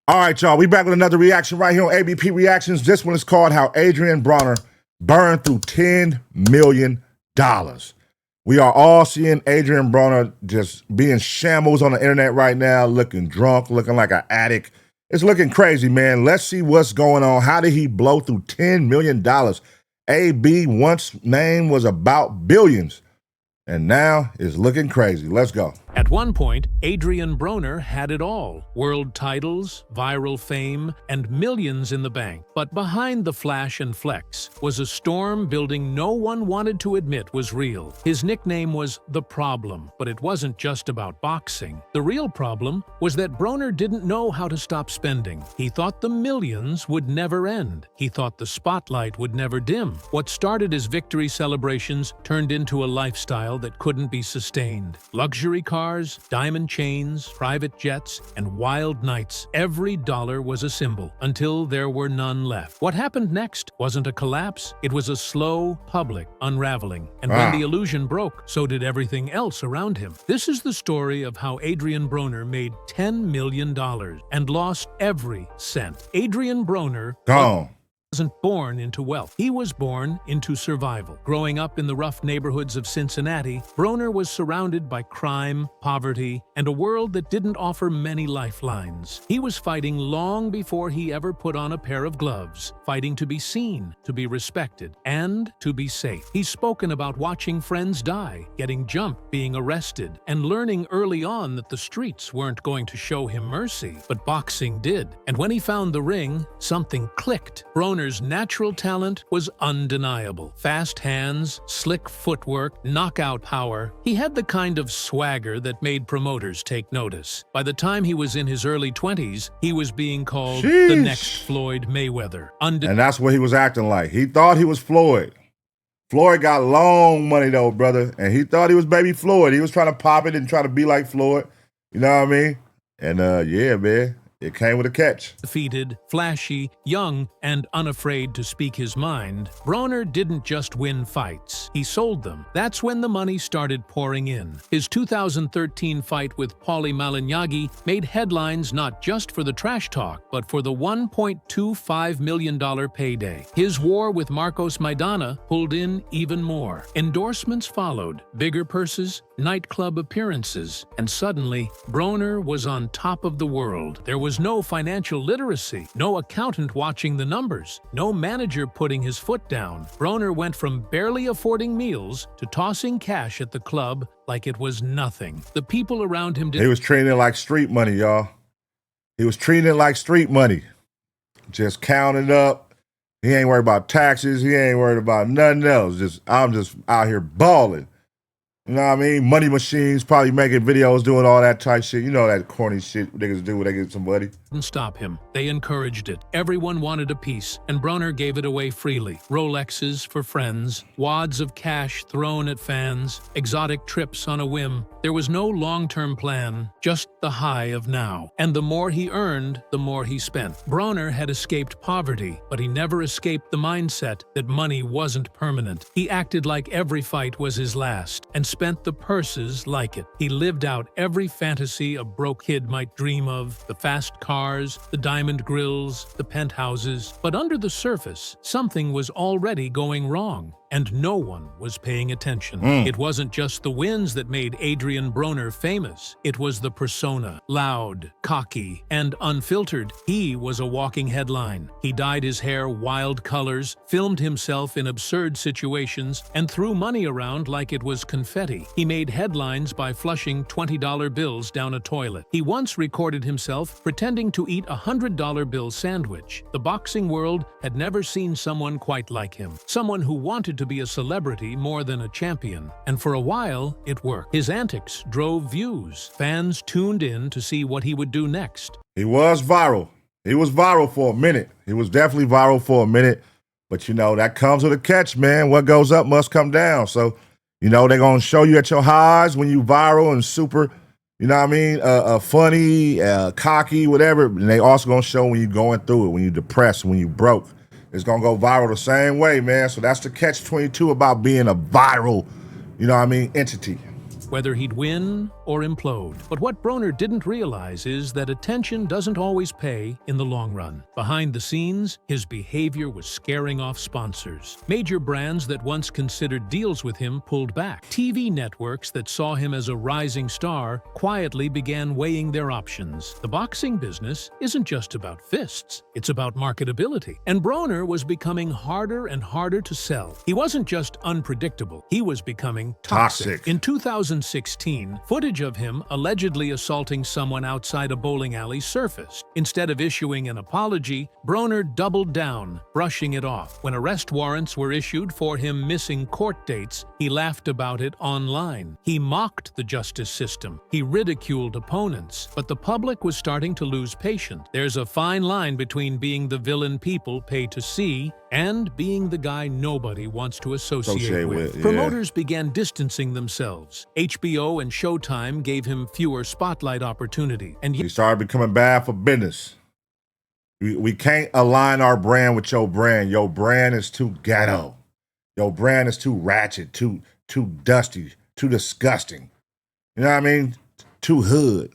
All right, y'all. We back with another reaction right here on ABP Reactions. This one is called How Adrien Broner Burned Through $10 Million. We are all seeing Adrien Broner just being shambles on the internet right now, looking drunk, looking like an addict. It's looking crazy, man. Let's see what's going on. How did he blow through $10 million? AB once name was about billions, and now it's looking crazy. Let's go. At one point, Adrien Broner had it all: world titles, viral fame, and millions in the bank. But behind the flash and flex was a storm building no one wanted to admit was real. His nickname was The Problem, but it wasn't just about boxing. The real problem was that Broner didn't know how to stop spending. He thought the millions would never end. He thought the spotlight would never dim. What started as victory celebrations turned into a lifestyle that couldn't be sustained. Luxury cars, diamond chains, private jets, and wild nights. Every dollar was a symbol, until there were none left. What happened next wasn't a collapse. It was a slow, public unraveling. And when the illusion broke, so did everything else around him. This is the story of how Adrien Broner made $10 million and lost every cent. Adrien Broner wasn't born into wealth. He was born into survival. Growing up in the rough neighborhoods of Cincinnati, Broner was surrounded by crime, poverty, and a world that didn't offer many lifelines. He was fighting long before he ever put on a pair of gloves, fighting to be seen, to be respected, and to be safe. He's spoken about watching friends die, getting jumped, being arrested, and learning early on that the streets weren't going to show him mercy, but boxing did. And when he found the ring, something clicked. Broner's natural talent was undeniable. Fast hands, slick footwork, knockout power. He had the kind of swagger that made promoters take notice. By the time he was in his early 20s, he was being called the next Floyd Mayweather. And that's what he was acting like. He thought he was Floyd. Floyd got long money though, brother, and he thought he was baby Floyd. He was trying to pop it and try to be like Floyd. You know what I mean? And yeah, man. It came with a catch. Defeated, flashy, young, and unafraid to speak his mind, Broner didn't just win fights, he sold them. That's when the money started pouring in. His 2013 fight with Paulie Malignaggi made headlines not just for the trash talk, but for the $1.25 million payday. His war with Marcos Maidana pulled in even more. Endorsements followed, bigger purses, nightclub appearances, and suddenly, Broner was on top of the world. There was no financial literacy, no accountant watching the numbers, no manager putting his foot down. Broner went from barely affording meals to tossing cash at the club like it was nothing. The people around him He was treating it like street money, y'all. He was treating it like street money. Just counting up. He ain't worried about taxes. He ain't worried about nothing else. I'm just out here balling. You know what I mean? Money machines, probably making videos, doing all that type shit. You know that corny shit niggas do when they get somebody. Didn't stop him. They encouraged it. Everyone wanted a piece, and Broner gave it away freely. Rolexes for friends, wads of cash thrown at fans, exotic trips on a whim. There was no long-term plan, just the high of now. And the more he earned, the more he spent. Broner had escaped poverty, but he never escaped the mindset that money wasn't permanent. He acted like every fight was his last, and spent the purses like it. He lived out every fantasy a broke kid might dream of: the fast cars, the diamond grills, the penthouses. But under the surface, something was already going wrong, and no one was paying attention. It wasn't just the wins that made Adrien Broner famous. It was the persona. Loud, cocky, and unfiltered, he was a walking headline. He dyed his hair wild colors, filmed himself in absurd situations, and threw money around like it was confetti. He made headlines by flushing $20 bills down a toilet. He once recorded himself pretending to eat a $100 bill sandwich. The boxing world had never seen someone quite like him. Someone who wanted to be a celebrity more than a champion. And for a while, it worked. His antics drove views. Fans tuned in to see what he would do next. He was viral. He was viral for a minute. He was definitely viral for a minute. But, you know, that comes with a catch, man. What goes up must come down. So, you know, they're going to show you at your highs when you viral and super, you know what I mean, funny, cocky, whatever. And they also going to show when you're going through it, when you're depressed, when you're broke. It's going to go viral the same way, man. So that's the catch-22 about being a viral, you know what I mean, entity. whether he'd win or implode. But what Broner didn't realize is that attention doesn't always pay in the long run. Behind the scenes, his behavior was scaring off sponsors. Major brands that once considered deals with him pulled back. TV networks that saw him as a rising star quietly began weighing their options. The boxing business isn't just about fists, it's about marketability. And Broner was becoming harder and harder to sell. He wasn't just unpredictable, he was becoming toxic. In 2016, footage of him allegedly assaulting someone outside a bowling alley surfaced. Instead of issuing an apology, Broner doubled down, brushing it off. When arrest warrants were issued for him missing court dates, he laughed about it online. He mocked the justice system. He ridiculed opponents. But the public was starting to lose patience. There's a fine line between being the villain people pay to see and being the guy nobody wants to associate with. Yeah. Promoters began distancing themselves. HBO and Showtime gave him fewer spotlight opportunities. And he started becoming bad for business. We can't align our brand with your brand. Your brand is too ghetto. Your brand is too ratchet, too dusty, too disgusting. You know what I mean? Too hood.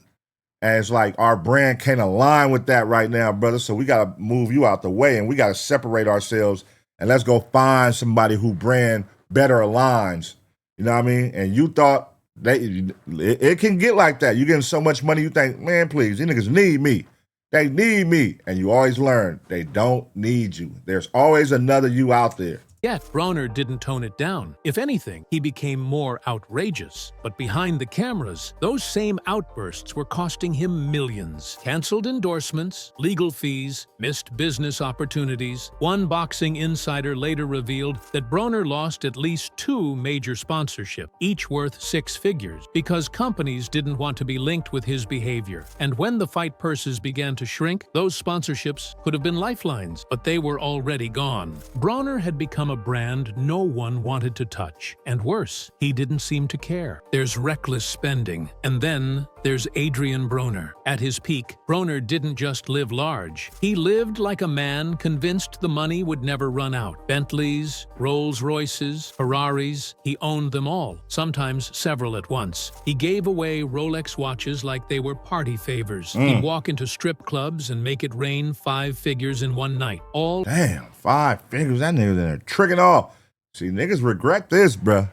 And it's like our brand can't align with that right now, brother. So we got to move you out the way and we got to separate ourselves and let's go find somebody who brand better aligns. You know what I mean? And you thought it can get like that. You're getting so much money, you think, man, please, these niggas need me. They need me. And you always learn they don't need you. There's always another you out there. Yet, Broner didn't tone it down. If anything, he became more outrageous. But behind the cameras, those same outbursts were costing him millions. Canceled endorsements, legal fees, missed business opportunities. One boxing insider later revealed that Broner lost at least 2 major sponsorships, each worth 6 figures, because companies didn't want to be linked with his behavior. And when the fight purses began to shrink, those sponsorships could have been lifelines, but they were already gone. Broner had become a brand no one wanted to touch. And worse, he didn't seem to care. There's reckless spending. And then there's Adrien Broner. At his peak, Broner didn't just live large. He lived like a man convinced the money would never run out. Bentleys, Rolls Royces, Ferraris, he owned them all, sometimes several at once. He gave away Rolex watches like they were party favors. He'd walk into strip clubs and make it rain 5 figures in one night. All Damn, 5 figures. That nigga's in there tricking off. See, niggas regret this, bruh.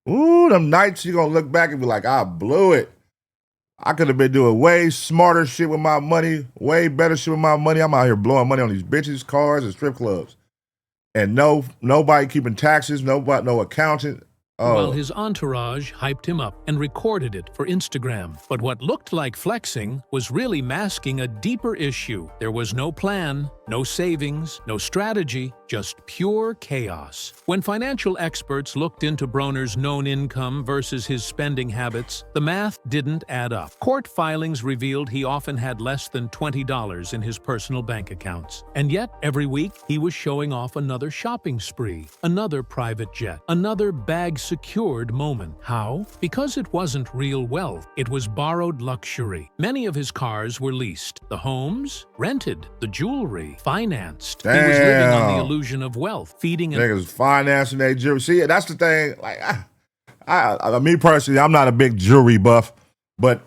Ooh, them nights you gonna look back and be like, I blew it. I could have been doing way smarter shit with my money, way better shit with my money. I'm out here blowing money on these bitches, cars, and strip clubs. And nobody keeping taxes, no accountant. While his entourage hyped him up and recorded it for Instagram. But what looked like flexing was really masking a deeper issue. There was no plan, no savings, no strategy, just pure chaos. When financial experts looked into Broner's known income versus his spending habits, the math didn't add up. Court filings revealed he often had less than $20 in his personal bank accounts. And yet, every week, he was showing off another shopping spree, another private jet, another bag-secured moment. How? Because it wasn't real wealth. It was borrowed luxury. Many of his cars were leased. The homes? Rented. The jewelry? Financed. Damn. He was living on the illusion of wealth, feeding and niggas financing their jewelry. See, that's the thing. Like, me personally, I'm not a big jewelry buff, but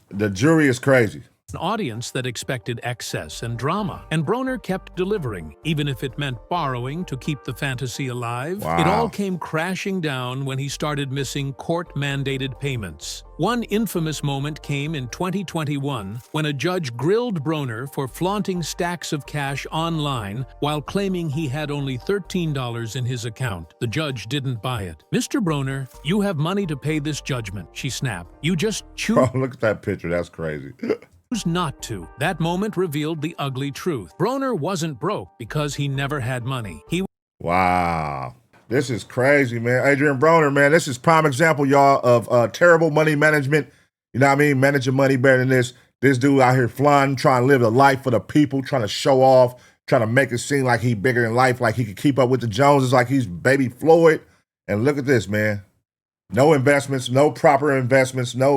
the jewelry is crazy. an audience that expected excess and drama. And Broner kept delivering, even if it meant borrowing to keep the fantasy alive. Wow. It all came crashing down when he started missing court-mandated payments. One infamous moment came in 2021 when a judge grilled Broner for flaunting stacks of cash online while claiming he had only $13 in his account. The judge didn't buy it. "Mr. Broner, you have money to pay this judgment," she snapped. "You just choose Oh, look at that picture. That's crazy. not to." That moment revealed the ugly truth. Broner wasn't broke because he never had money. He Wow. This is crazy, man. Adrien Broner, man, this is prime example, y'all, of terrible money management. You know what I mean? Managing money better than this. This dude out here flying, trying to live a life for the people, trying to show off, trying to make it seem like he bigger in life, like he could keep up with the Joneses, like he's baby Floyd. And look at this, man. No investments, no proper investments, not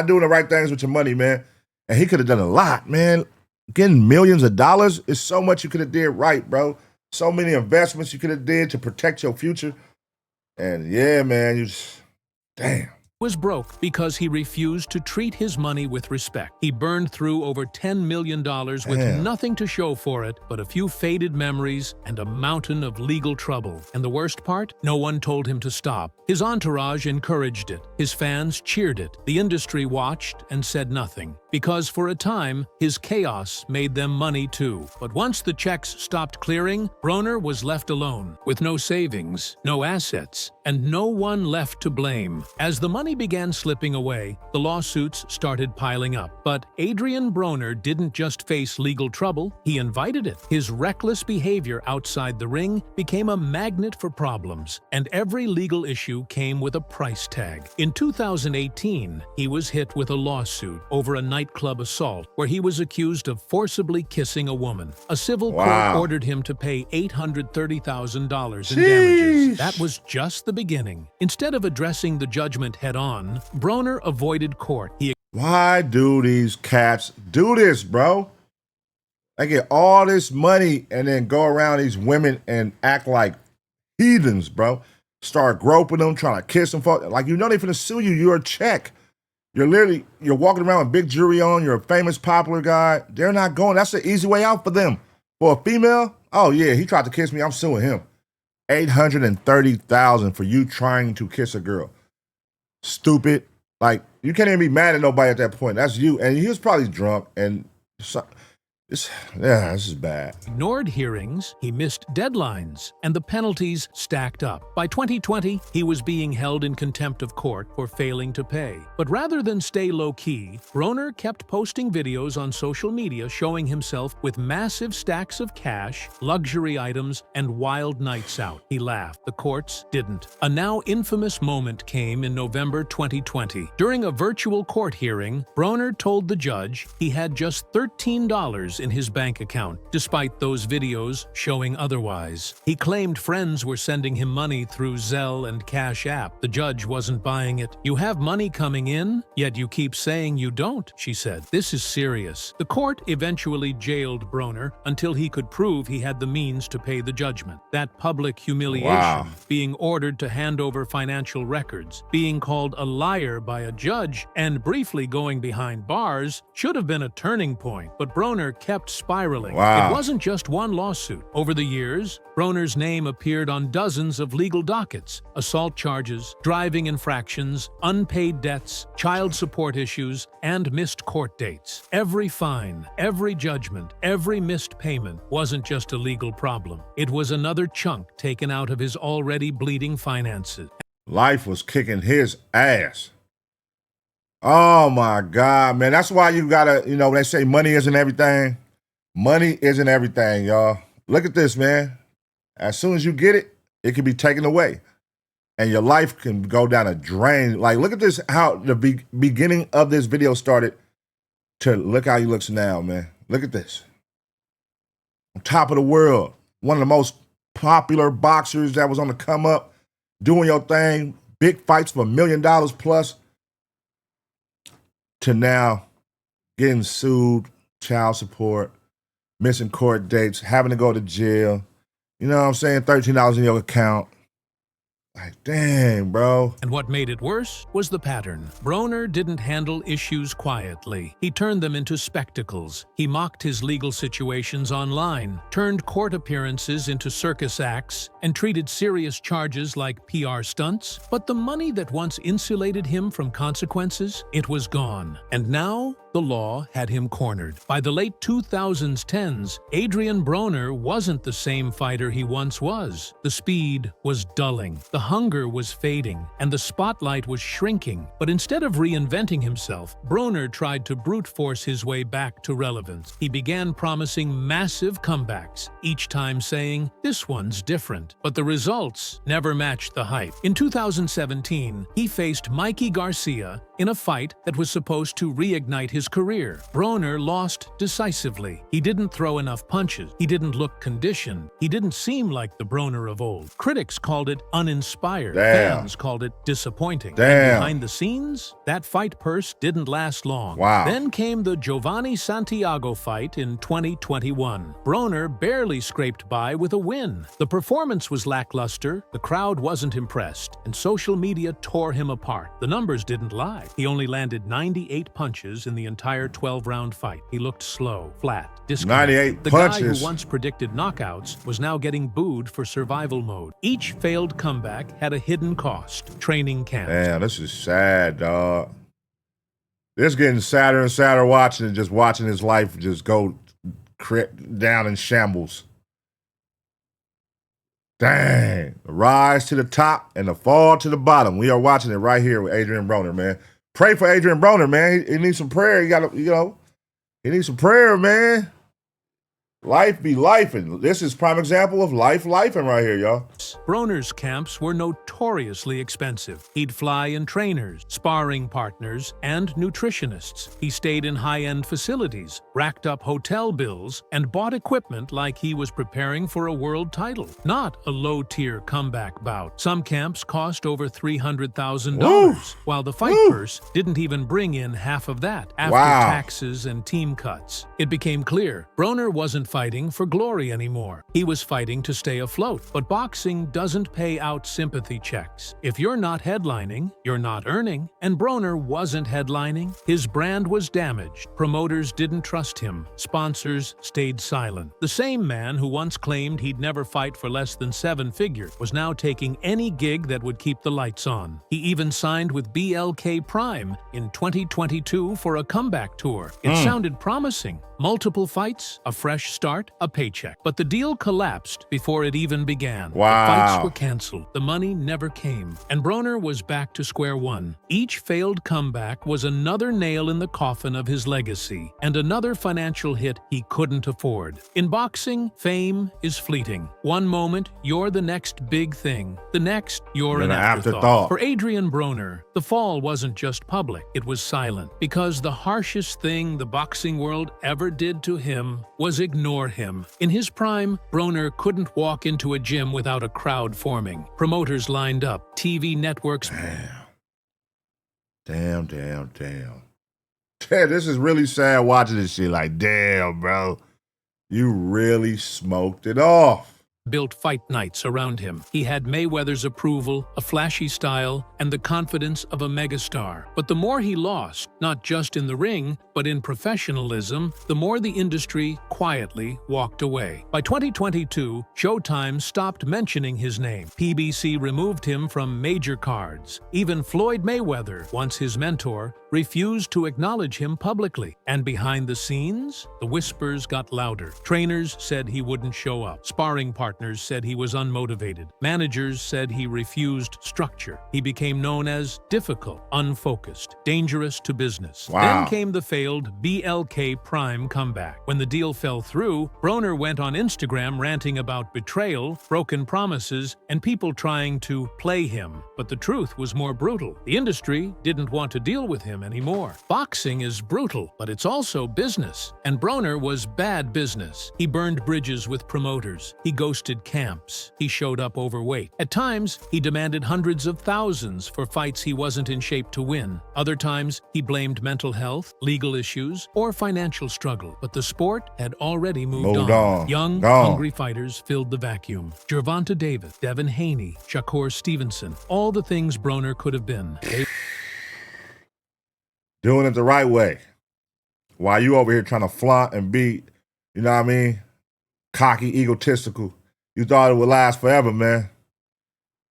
doing the right things with your money, man. And he could have done a lot, man. Getting millions of dollars is so much you could have did right, bro. So many investments you could have did to protect your future. And yeah, man, damn. was broke because he refused to treat his money with respect. He burned through over $10 million with Damn. nothing to show for it but a few faded memories and a mountain of legal trouble. And the worst part? No one told him to stop. His entourage encouraged it. His fans cheered it. The industry watched and said nothing. Because for a time, his chaos made them money too. But once the checks stopped clearing, Broner was left alone, with no savings, no assets, and no one left to blame. As the money began slipping away, the lawsuits started piling up. But Adrien Broner didn't just face legal trouble, he invited it. His reckless behavior outside the ring became a magnet for problems, and every legal issue came with a price tag. In 2018, he was hit with a lawsuit over a nightclub assault where he was accused of forcibly kissing a woman. A civil court ordered him to pay $830,000 in damages. That was just the beginning. Instead of addressing the judgment head-on, Broner avoided court. Why do these cats do this, bro? They get all this money and then go around these women and act like heathens, bro. Start groping them, trying to kiss them. Like, you know they're finna sue you. You're a check. You're walking around with big jewelry on. You're a famous, popular guy. They're not going. That's the easy way out for them. For a female, oh yeah, he tried to kiss me. I'm suing him. $830,000 for you trying to kiss a girl. Stupid. Like, you can't even be mad at nobody at that point. That's you. And he was probably drunk. And this is bad. Ignored hearings, he missed deadlines, and the penalties stacked up. By 2020, he was being held in contempt of court for failing to pay. But rather than stay low-key, Broner kept posting videos on social media showing himself with massive stacks of cash, luxury items, and wild nights out. He laughed. The courts didn't. A now infamous moment came in November 2020. During a virtual court hearing, Broner told the judge he had just $13 in his bank account, despite those videos showing otherwise. He claimed friends were sending him money through Zelle and Cash App. The judge wasn't buying it. "You have money coming in, yet you keep saying you don't," she said. "This is serious." The court eventually jailed Broner until he could prove he had the means to pay the judgment. That public humiliation, being ordered to hand over financial records, being called a liar by a judge, and briefly going behind bars should have been a turning point. But Broner kept spiraling. It wasn't just one lawsuit. Over the years, Broner's name appeared on dozens of legal dockets: assault charges, driving infractions, unpaid debts, child support issues, and missed court dates. Every fine, every judgment, every missed payment wasn't just a legal problem. It was another chunk taken out of his already bleeding finances. Life was kicking his ass. Oh my God, man. That's why you gotta, when they say money isn't everything, money isn't everything, y'all. Look at this, man. As soon as you get it, it can be taken away. And your life can go down a drain. Like, look at this, how the beginning of this video started to look how he looks now, man. Look at this. On top of the world. One of the most popular boxers that was on the come up, doing your thing, big fights for $1 million plus, to now getting sued, child support, missing court dates, having to go to jail. You know what I'm saying? $13 in your account. Like, dang, bro. And what made it worse was the pattern. Broner didn't handle issues quietly. He turned them into spectacles. He mocked his legal situations online, turned court appearances into circus acts, and treated serious charges like PR stunts. But the money that once insulated him from consequences, it was gone. And now, the law had him cornered. By the late 2010s, Adrien Broner wasn't the same fighter he once was. The speed was dulling, the hunger was fading, and the spotlight was shrinking. But instead of reinventing himself, Broner tried to brute force his way back to relevance. He began promising massive comebacks, each time saying, "This one's different." But the results never matched the hype. In 2017, he faced Mikey Garcia in a fight that was supposed to reignite his career. Broner lost decisively. He didn't throw enough punches. He didn't look conditioned. He didn't seem like the Broner of old. Critics called it uninspired. Damn. Fans called it disappointing. Damn. And behind the scenes, that fight purse didn't last long. Wow. Then came the Giovanni Santiago fight in 2021. Broner barely scraped by with a win. The performance was lackluster, the crowd wasn't impressed, and social media tore him apart. The numbers didn't lie. He only landed 98 punches in the entire 12-round fight. He looked slow, flat, disconnected. 98 the punches. guy who once predicted knockouts was now getting booed for survival mode. Each failed comeback had a hidden cost: training camp. Damn, this is sad, dog. This getting sadder and sadder watching it, just watching his life just go down in shambles. Dang. The rise to the top and the fall to the bottom. We are watching it right here with Adrien Broner, man. Pray for Adrien Broner, man. He needs some prayer. He needs some prayer, man. Life be lifing. This is prime example of life lifing right here, y'all. Broner's camps were notoriously expensive. He'd fly in trainers, sparring partners, and nutritionists. He stayed in high-end facilities, racked up hotel bills, and bought equipment like he was preparing for a world title. Not a low-tier comeback bout. Some camps cost over $300,000, while the fight purse didn't even bring in half of that after taxes and team cuts. It became clear Broner wasn't fighting for glory anymore. He was fighting to stay afloat. But boxing doesn't pay out sympathy checks. If you're not headlining, you're not earning. And Broner wasn't headlining. His brand was damaged. Promoters didn't trust him. Sponsors stayed silent. The same man who once claimed he'd never fight for less than 7 figures was now taking any gig that would keep the lights on. He even signed with BLK Prime in 2022 for a comeback tour. It sounded promising. Multiple fights, a fresh start, a paycheck. But the deal collapsed before it even began. Wow. The fights were canceled. The money never came. And Broner was back to square one. Each failed comeback was another nail in the coffin of his legacy and another financial hit he couldn't afford. In boxing, fame is fleeting. One moment, you're the next big thing. The next, you're an afterthought. For Adrien Broner, the fall wasn't just public. It was silent. Because the harshest thing the boxing world ever did to him was ignore him. In his prime, Broner couldn't walk into a gym without a crowd forming. Promoters lined up, TV networks. Damn. This is really sad watching this shit. Like, damn, bro. You really smoked it off. Built fight nights around him. He had Mayweather's approval, a flashy style, and the confidence of a megastar. But the more he lost, not just in the ring, but in professionalism, the more the industry quietly walked away. By 2022, Showtime stopped mentioning his name. PBC removed him from major cards. Even Floyd Mayweather, once his mentor, refused to acknowledge him publicly. And behind the scenes, the whispers got louder. Trainers said he wouldn't show up. Sparring partners said he was unmotivated. Managers said he refused structure. He became known as difficult, unfocused, dangerous to business. Wow. Then came the failed BLK Prime comeback. When the deal fell through, Broner went on Instagram ranting about betrayal, broken promises, and people trying to play him. But the truth was more brutal. The industry didn't want to deal with him anymore. Boxing is brutal, but it's also business. And Broner was bad business. He burned bridges with promoters. He ghosted camps. He showed up overweight. At times, he demanded hundreds of thousands for fights he wasn't in shape to win. Other times, he blamed mental health, legal issues, or financial struggle. But the sport had already moved on. Young, hungry fighters filled the vacuum. Gervonta Davis, Devin Haney, Shakur Stevenson, all the things Broner could have been. Doing it the right way. While you over here trying to flaunt and be, you know what I mean, cocky, egotistical. You thought it would last forever, man.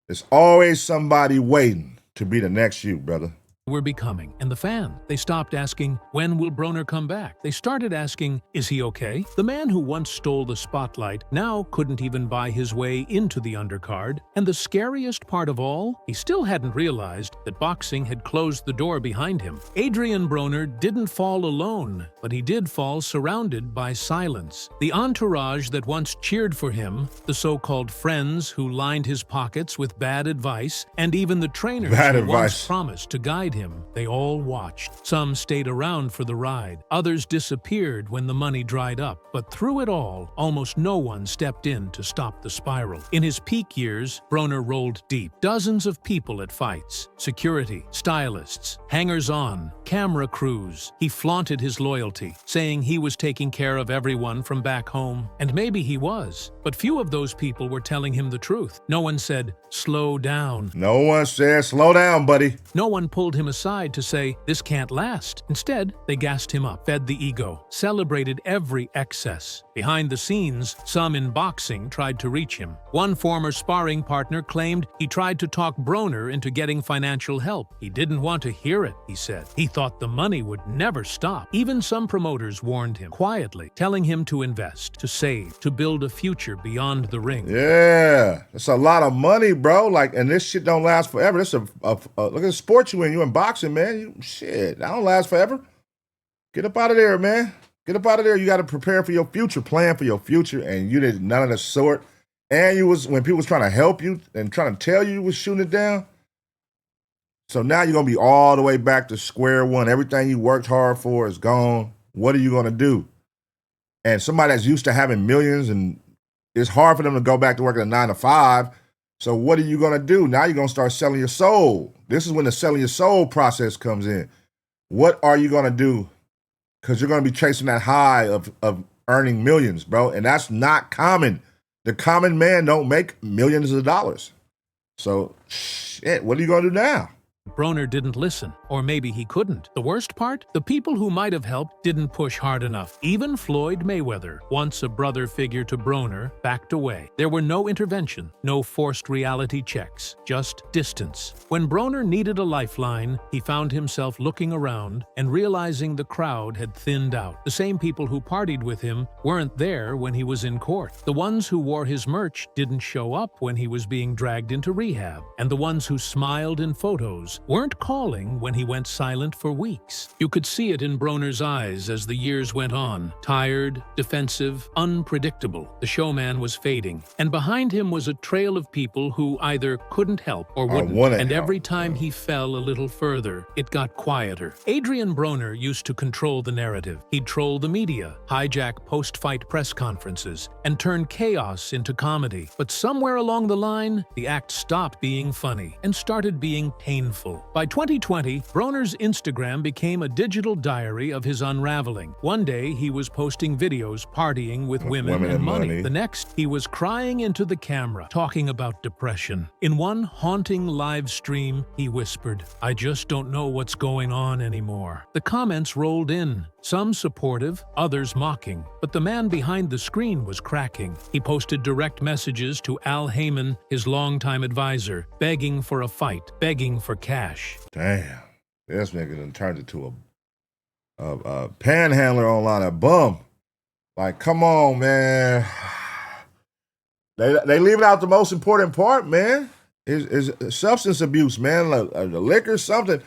There's always somebody waiting to be the next you, brother. We're becoming. And the fan, they stopped asking, when will Broner come back? They started asking, is he okay? The man who once stole the spotlight now couldn't even buy his way into the undercard. And the scariest part of all, he still hadn't realized that boxing had closed the door behind him. Adrien Broner didn't fall alone, but he did fall surrounded by silence. The entourage that once cheered for him, the so-called friends who lined his pockets with bad advice, and even the trainers who once promised to guide beside him, they all watched. Some stayed around for the ride. Others disappeared when the money dried up. But through it all, almost no one stepped in to stop the spiral. In his peak years, Broner rolled deep. Dozens of people at fights. Security, stylists, hangers-on, camera crews. He flaunted his loyalty, saying he was taking care of everyone from back home. And maybe he was. But few of those people were telling him the truth. No one said, "Slow down." No one said, "Slow down, buddy." No one pulled him aside to say, "This can't last." Instead, they gassed him up, fed the ego, celebrated every excess. Behind the scenes, some in boxing tried to reach him. One former sparring partner claimed he tried to talk Broner into getting financial help. He didn't want to hear it, he said. He thought the money would never stop. Even some promoters warned him, quietly, telling him to invest, to save, to build a future beyond the ring. Yeah, it's a lot of money, bro. Like, and this shit don't last forever. This look at the sport you in. You in boxing, man. Shit, that don't last forever. Get up out of there, man. Get up out of there. You got to prepare for your future, plan for your future, and you did none of the sort. And you was, when people was trying to help you and trying to tell you was shooting it down. So now you're gonna be all the way back to square one. Everything you worked hard for is gone. What are you gonna do? And somebody that's used to having millions, and it's hard for them to go back to working a 9 to 5. So what are you gonna do? Now you're gonna start selling your soul. This is when the selling your soul process comes in. What are you gonna do? Because you're gonna be chasing that high of earning millions, bro. And that's not common. The common man don't make millions of dollars. So shit, what are you gonna do now? Broner didn't listen, or maybe he couldn't. The worst part? The people who might have helped didn't push hard enough. Even Floyd Mayweather, once a brother figure to Broner, backed away. There were no intervention, no forced reality checks, just distance. When Broner needed a lifeline, he found himself looking around and realizing the crowd had thinned out. The same people who partied with him weren't there when he was in court. The ones who wore his merch didn't show up when he was being dragged into rehab. And the ones who smiled in photos weren't calling when he went silent for weeks. You could see it in Broner's eyes as the years went on. Tired, defensive, unpredictable. The showman was fading. And behind him was a trail of people who either couldn't help or wouldn't. And every time he fell a little further, it got quieter. Adrien Broner used to control the narrative. He'd troll the media, hijack post-fight press conferences, and turn chaos into comedy. But somewhere along the line, the act stopped being funny and started being painful. By 2020, Broner's Instagram became a digital diary of his unraveling. One day, he was posting videos partying with women and money. The next, he was crying into the camera, talking about depression. In one haunting live stream, he whispered, "I just don't know what's going on anymore." The comments rolled in, some supportive, others mocking. But the man behind the screen was cracking. He posted direct messages to Al Heyman, his longtime advisor, begging for a fight, begging for cash. Damn, this nigga done turned into a panhandler online, a bum. Like, come on, man. They leaving out the most important part, man. Is substance abuse, man. The liquor, something.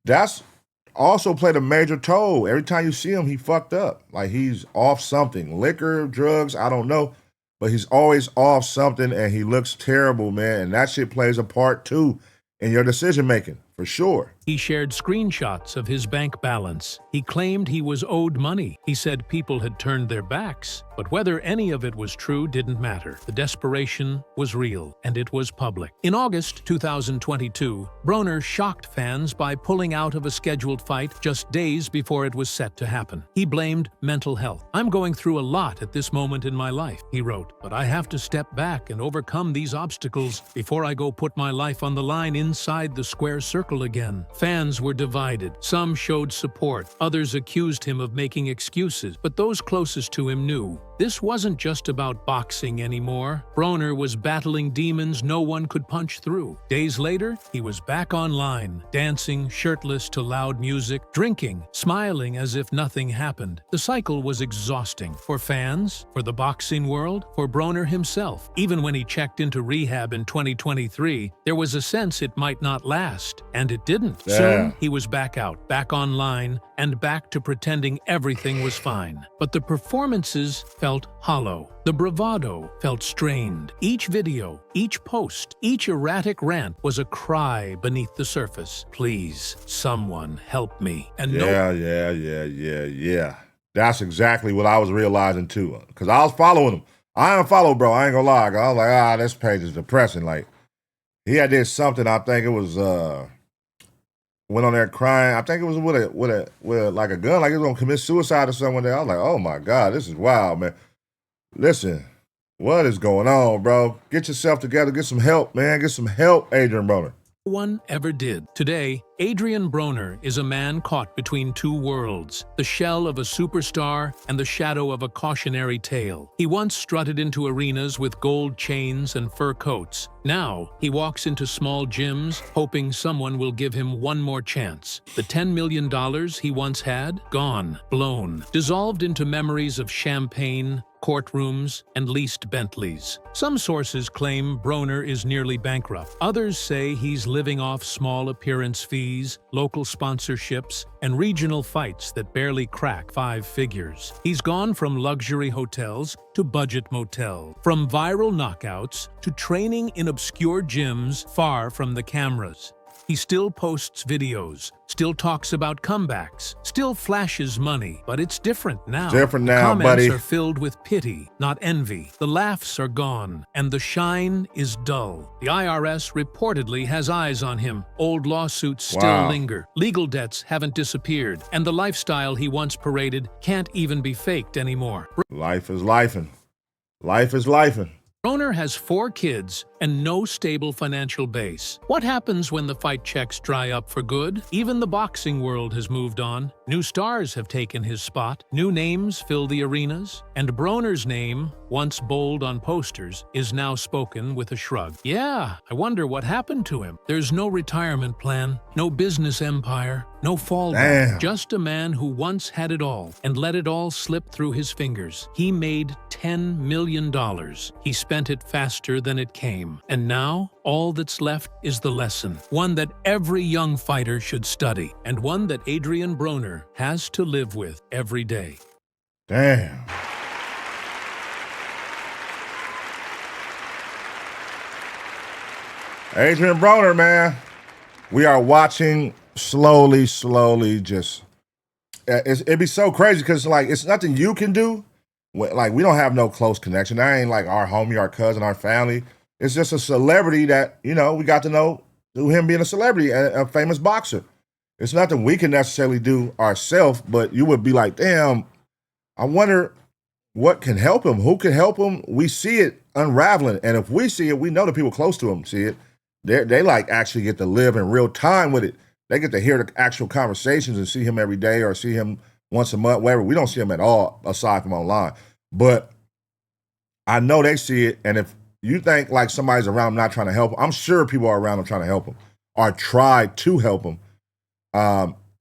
That's also played a major toll. Every time you see him, he fucked up. Like, he's off something. Liquor, drugs, I don't know. But he's always off something, and he looks terrible, man. And that shit plays a part, too, in your decision-making, for sure. He shared screenshots of his bank balance. He claimed he was owed money. He said people had turned their backs. But whether any of it was true didn't matter. The desperation was real, and it was public. In August 2022, Broner shocked fans by pulling out of a scheduled fight just days before it was set to happen. He blamed mental health. "I'm going through a lot at this moment in my life," he wrote, "but I have to step back and overcome these obstacles before I go put my life on the line inside the square circle again." Fans were divided. Some showed support. Others accused him of making excuses. But those closest to him knew this wasn't just about boxing anymore. Broner was battling demons no one could punch through. Days later, he was back online, dancing shirtless to loud music, drinking, smiling as if nothing happened. The cycle was exhausting for fans, for the boxing world, for Broner himself. Even when he checked into rehab in 2023, there was a sense it might not last, and it didn't. Yeah. Soon, he was back out, back online, and back to pretending everything was fine. But the performances felt hollow. The bravado felt strained. Each video, each post, each erratic rant was a cry beneath the surface. Please, someone help me. And yeah. That's exactly what I was realizing too. Because I was following him. I unfollowed, bro. I ain't gonna lie. I was like, this page is depressing. Like, he had did something. I think it was went on there crying. I think it was with like a gun, like he was gonna commit suicide or something. There, I was like, oh my god, this is wild, man. Listen, what is going on, bro? Get yourself together. Get some help, man. Get some help, Adrien Broner. No one ever did. Today, Adrien Broner is a man caught between two worlds, the shell of a superstar and the shadow of a cautionary tale. He once strutted into arenas with gold chains and fur coats. Now, he walks into small gyms, hoping someone will give him one more chance. The $10 million he once had? Gone, blown, dissolved into memories of champagne, courtrooms, and leased Bentleys. Some sources claim Broner is nearly bankrupt. Others say he's living off small appearance fees, local sponsorships, and regional fights that barely crack 5 figures. He's gone from luxury hotels to budget motel, from viral knockouts to training in obscure gyms far from the cameras. He still posts videos, still talks about comebacks, still flashes money, but it's different now. Different now, Comments buddy. are filled with pity, not envy. The laughs are gone, and the shine is dull. The IRS reportedly has eyes on him. Old lawsuits still linger. Legal debts haven't disappeared, and the lifestyle he once paraded can't even be faked anymore. Life is lifing. Life is lifing. Broner has 4 kids and no stable financial base. What happens when the fight checks dry up for good? Even the boxing world has moved on. New stars have taken his spot. New names fill the arenas. And Broner's name, once bold on posters, is now spoken with a shrug. Yeah, I wonder what happened to him. There's no retirement plan, no business empire, no fallback. Just a man who once had it all and let it all slip through his fingers. He made $10 million. He spent it faster than it came. And now, all that's left is the lesson. One that every young fighter should study, and one that Adrien Broner has to live with every day. Damn. Adrien Broner, man. We are watching slowly just. It'd be so crazy because, like, it's nothing you can do. Like, we don't have no close connection. That ain't like our homie, our cousin, our family. It's just a celebrity that, we got to know through him being a celebrity, a famous boxer. It's nothing we can necessarily do ourselves, but you would be like, damn, I wonder what can help him. Who can help him? We see it unraveling. And if we see it, we know the people close to him see it. They like actually get to live in real time with it. They get to hear the actual conversations and see him every day or see him once a month, whatever. We don't see him at all aside from online. But I know they see it. And if you think like somebody's around him not trying to help him, I'm sure people are around him trying to help him or tried to help him.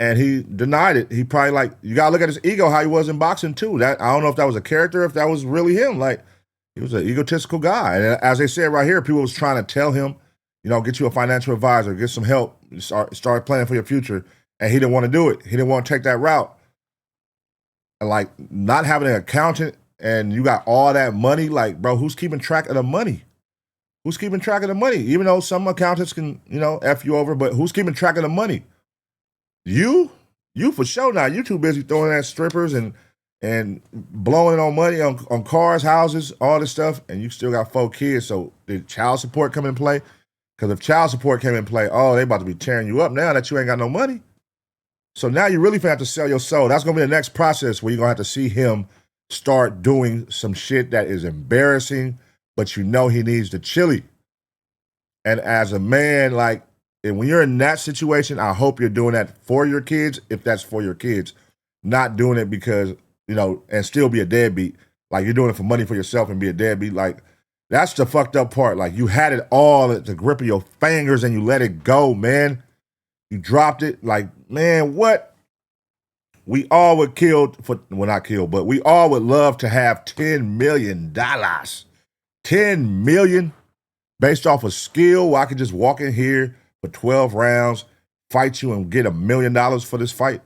And he denied it. He probably you got to look at his ego, how he was in boxing too. That I don't know if that was a character, if that was really him. Like, he was an egotistical guy. And as they said right here, people was trying to tell him, get you a financial advisor, get some help, start planning for your future. And he didn't want to do it. He didn't want to take that route. And like not having an accountant and you got all that money, like, bro, who's keeping track of the money? Who's keeping track of the money? Even though some accountants can, F you over, but who's keeping track of the money? You for sure now. You too busy throwing at strippers and blowing it on money on cars, houses, all this stuff, and you still got 4 kids. So did child support come in play? Because if child support came in play, they about to be tearing you up now that you ain't got no money. So now you really have to sell your soul. That's going to be the next process where you're going to have to see him start doing some shit that is embarrassing, but he needs the chili. And as a man, and when you're in that situation, I hope you're doing that for your kids, if that's for your kids, not doing it because, and still be a deadbeat. Like, you're doing it for money for yourself and be a deadbeat. Like, that's the fucked up part. Like, you had it all at the grip of your fingers and you let it go, man. You dropped it. Like, man, what? We all would not kill, but we all would love to have $10 million. $10 million based off of skill where I could just walk in here for 12 rounds, fight you and get $1 million for this fight.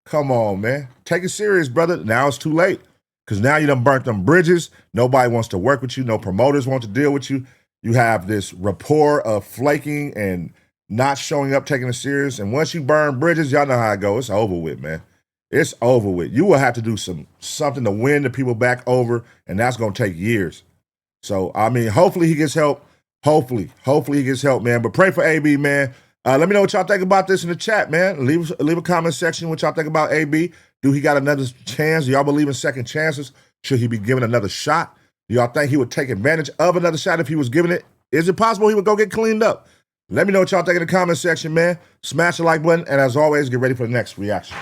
Come on, man. Take it serious, brother. Now it's too late. Because now you done burnt them bridges. Nobody wants to work with you. No promoters want to deal with you. You have this rapport of flaking and not showing up, taking it serious. And once you burn bridges, y'all know how it goes. It's over with, man. It's over with. You will have to do something to win the people back over, and that's going to take years. So, I mean, hopefully he gets help. Hopefully he gets help, man. But pray for AB, man. Let me know what y'all think about this in the chat, man. Leave a comment section what y'all think about AB. Do he got another chance? Do y'all believe in second chances? Should he be given another shot? Do y'all think he would take advantage of another shot if he was given it? Is it possible he would go get cleaned up? Let me know what y'all think in the comment section, man. Smash the like button, and as always, get ready for the next reaction.